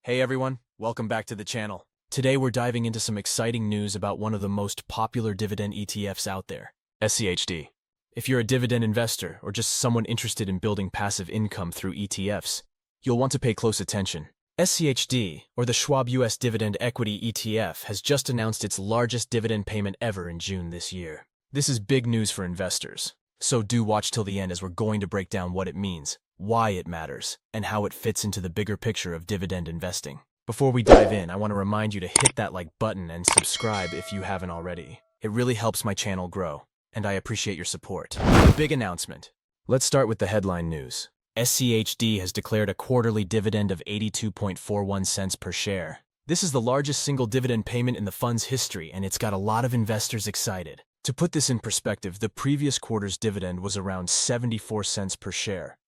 Hey everyone, welcome back to the channel. Today we're diving into some exciting news about one of the most popular dividend ETFs out there, SCHD. If you're a dividend investor or just someone interested in building passive income through ETFs, you'll want to pay close attention. SCHD, or the Schwab U.S. Dividend Equity ETF, has just announced its largest dividend payment ever in June this year. This is big news for investors, so do watch till the end as we're going to break down what it means, why it matters, and how it fits into the bigger picture of dividend investing. Before we dive in, I want to remind you to hit that like button and subscribe if you haven't already. It really helps my channel grow, and I appreciate your support. The big announcement. Let's start with the headline news. SCHD has declared a quarterly dividend of 82.41 cents per share. This is the largest single dividend payment in the fund's history, and it's got a lot of investors excited. To put this in perspective, the previous quarter's dividend was around 74 cents per share.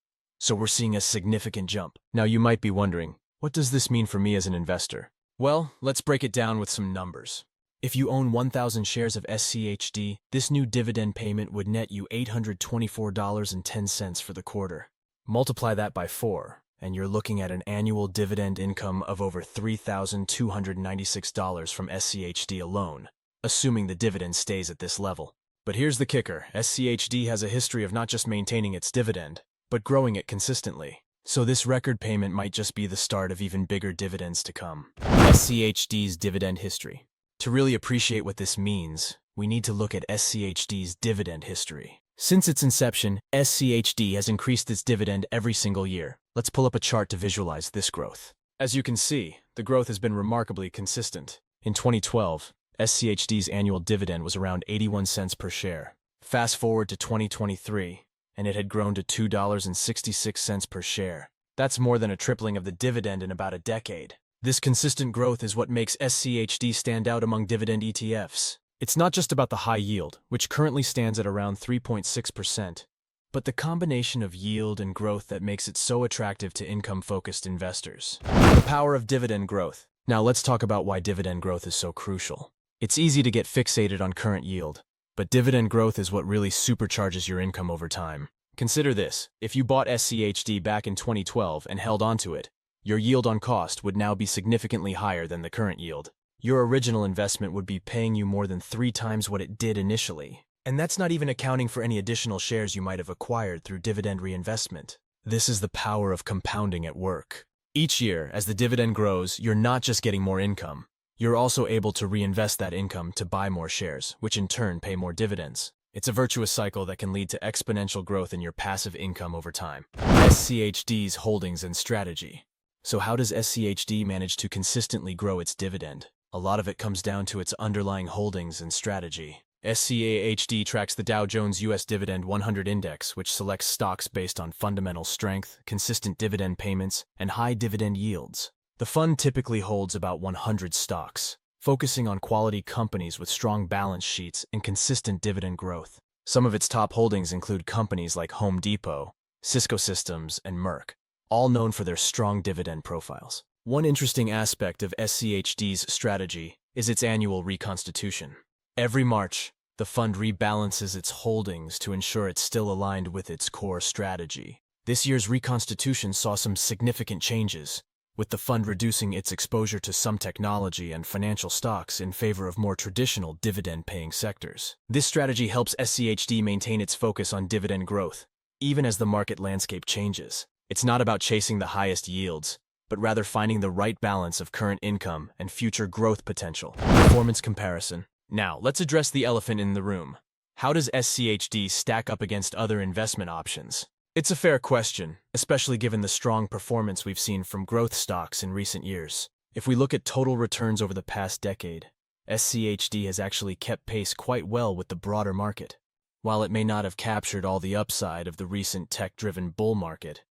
So we're seeing a significant jump. Now you might be wondering, what does this mean for me as an investor? Well, let's break it down with some numbers. If you own 1,000 shares of SCHD, this new dividend payment would net you $824.10 for the quarter. Multiply that by 4, and you're looking at an annual dividend income of over $3,296 from SCHD alone, assuming the dividend stays at this level. But here's the kicker. SCHD has a history of not just maintaining its dividend, but growing it consistently. So this record payment might just be the start of even bigger dividends to come. SCHD's dividend history. To really appreciate what this means, we need to look at SCHD's dividend history. Since its inception, SCHD has increased its dividend every single year. Let's pull up a chart to visualize this growth. As you can see, the growth has been remarkably consistent. In 2012, SCHD's annual dividend was around 81 cents per share. Fast forward to 2023, and it had grown to $2.66 per share. That's more than a tripling of the dividend in about a decade. This consistent growth is what makes SCHD stand out among dividend ETFs. It's not just about the high yield, which currently stands at around 3.6%, but the combination of yield and growth that makes it so attractive to income-focused investors. The power of dividend growth. Now let's talk about why dividend growth is so crucial. It's easy to get fixated on current yield, but dividend growth is what really supercharges your income over time. Consider this. If you bought SCHD back in 2012 and held onto it, your yield on cost would now be significantly higher than the current yield. Your original investment would be paying you more than 3 times what it did initially. And that's not even accounting for any additional shares you might have acquired through dividend reinvestment. This is the power of compounding at work. Each year, as the dividend grows, you're not just getting more income. You're also able to reinvest that income to buy more shares, which in turn pay more dividends. It's a virtuous cycle that can lead to exponential growth in your passive income over time. SCHD's holdings and strategy. So how does SCHD manage to consistently grow its dividend? A lot of it comes down to its underlying holdings and strategy. SCHD tracks the Dow Jones U.S. Dividend 100 Index, which selects stocks based on fundamental strength, consistent dividend payments, and high dividend yields. The fund typically holds about 100 stocks, focusing on quality companies with strong balance sheets and consistent dividend growth. Some of its top holdings include companies like Home Depot, Cisco Systems, and Merck, all known for their strong dividend profiles. One interesting aspect of SCHD's strategy is its annual reconstitution. Every March, the fund rebalances its holdings to ensure it's still aligned with its core strategy. This year's reconstitution saw some significant changes, with the fund reducing its exposure to some technology and financial stocks in favor of more traditional dividend-paying sectors. This strategy helps SCHD maintain its focus on dividend growth, even as the market landscape changes. It's not about chasing the highest yields, but rather finding the right balance of current income and future growth potential. Performance comparison. Now, let's address the elephant in the room. How does SCHD stack up against other investment options? It's a fair question, especially given the strong performance we've seen from growth stocks in recent years. If we look at total returns over the past decade, SCHD has actually kept pace quite well with the broader market. While it may not have captured all the upside of the recent tech-driven bull market,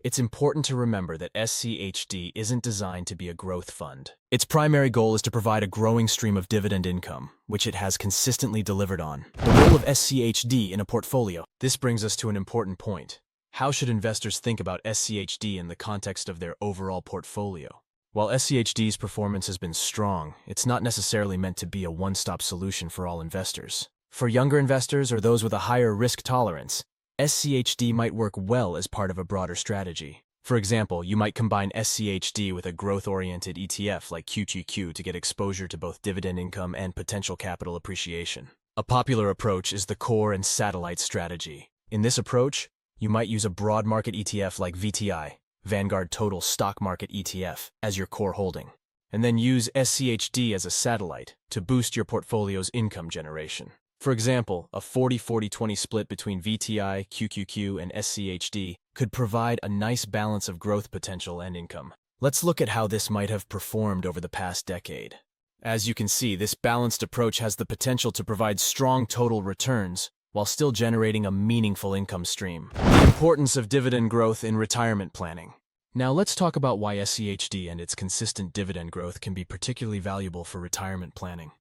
it's important to remember that SCHD isn't designed to be a growth fund. Its primary goal is to provide a growing stream of dividend income, which it has consistently delivered on. The role of SCHD in a portfolio. This brings us to an important point. How should investors think about SCHD in the context of their overall portfolio? While SCHD's performance has been strong, it's not necessarily meant to be a one-stop solution for all investors. For younger investors or those with a higher risk tolerance, SCHD might work well as part of a broader strategy. For example, you might combine SCHD with a growth-oriented ETF like QQQ to get exposure to both dividend income and potential capital appreciation. A popular approach is the core and satellite strategy. In this approach, you might use a broad market ETF like VTI, Vanguard Total Stock Market ETF, as your core holding, and then use SCHD as a satellite to boost your portfolio's income generation. For example, a 40-40-20 split between VTI, QQQ, and SCHD could provide a nice balance of growth potential and income. Let's look at how this might have performed over the past decade. As you can see, this balanced approach has the potential to provide strong total returns while still generating a meaningful income stream. The importance of dividend growth in retirement planning. Now let's talk about why SCHD and its consistent dividend growth can be particularly valuable for retirement planning.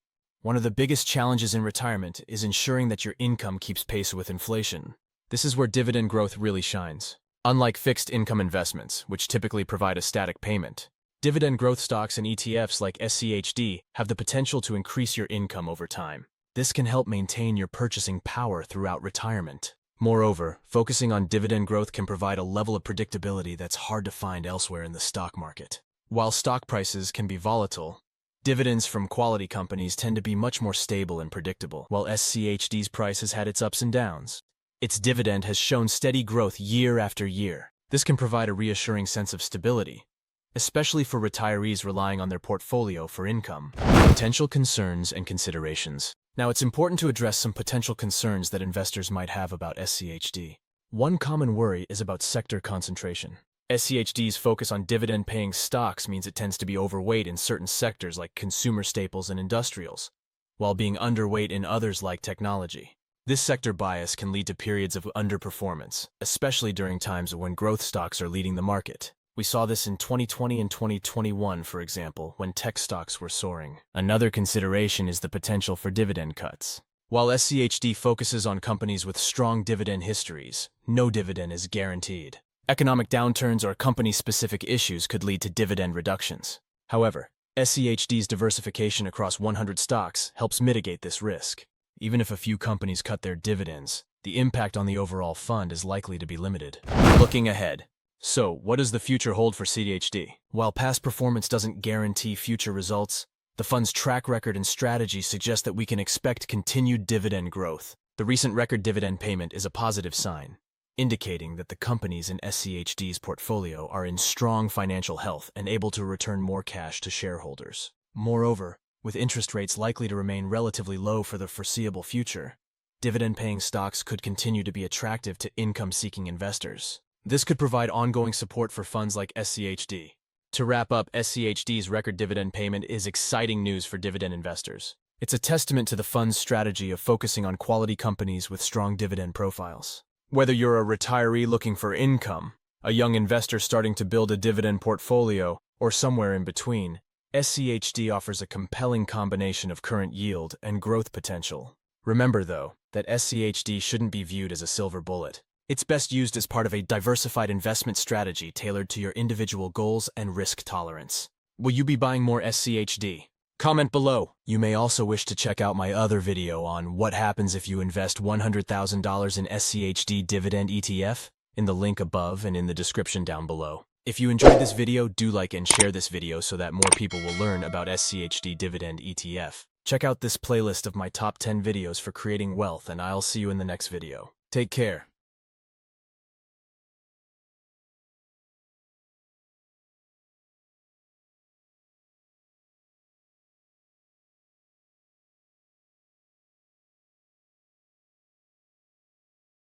One of the biggest challenges in retirement is ensuring that your income keeps pace with inflation. This is where dividend growth really shines. Unlike fixed income investments, which typically provide a static payment, dividend growth stocks and ETFs like SCHD have the potential to increase your income over time. This can help maintain your purchasing power throughout retirement. Moreover, focusing on dividend growth can provide a level of predictability that's hard to find elsewhere in the stock market. While stock prices can be volatile, dividends from quality companies tend to be much more stable and predictable. While SCHD's price has had its ups and downs, its dividend has shown steady growth year after year. This can provide a reassuring sense of stability, especially for retirees relying on their portfolio for income. Potential concerns and considerations. Now, it's important to address some potential concerns that investors might have about SCHD. One common worry is about sector concentration. SCHD's focus on dividend-paying stocks means it tends to be overweight in certain sectors like consumer staples and industrials, while being underweight in others like technology. This sector bias can lead to periods of underperformance, especially during times when growth stocks are leading the market. We saw this in 2020 and 2021, for example, when tech stocks were soaring. Another consideration is the potential for dividend cuts. While SCHD focuses on companies with strong dividend histories, no dividend is guaranteed. Economic downturns or company-specific issues could lead to dividend reductions. However, SCHD's diversification across 100 stocks helps mitigate this risk. Even if a few companies cut their dividends, the impact on the overall fund is likely to be limited. Looking ahead. So, what does the future hold for SCHD? While past performance doesn't guarantee future results, the fund's track record and strategy suggest that we can expect continued dividend growth. The recent record dividend payment is a positive sign, indicating that the companies in SCHD's portfolio are in strong financial health and able to return more cash to shareholders. Moreover, with interest rates likely to remain relatively low for the foreseeable future, dividend-paying stocks could continue to be attractive to income-seeking investors. This could provide ongoing support for funds like SCHD. To wrap up, SCHD's record dividend payment is exciting news for dividend investors. It's a testament to the fund's strategy of focusing on quality companies with strong dividend profiles. Whether you're a retiree looking for income, a young investor starting to build a dividend portfolio, or somewhere in between, SCHD offers a compelling combination of current yield and growth potential. Remember, though, that SCHD shouldn't be viewed as a silver bullet. It's best used as part of a diversified investment strategy tailored to your individual goals and risk tolerance. Will you be buying more SCHD? Comment below. You may also wish to check out my other video on what happens if you invest $100,000 in SCHD Dividend ETF in the link above and in the description down below. If you enjoyed this video, do like and share this video so that more people will learn about SCHD Dividend ETF. Check out this playlist of my top 10 videos for creating wealth, and I'll see you in the next video. Take care.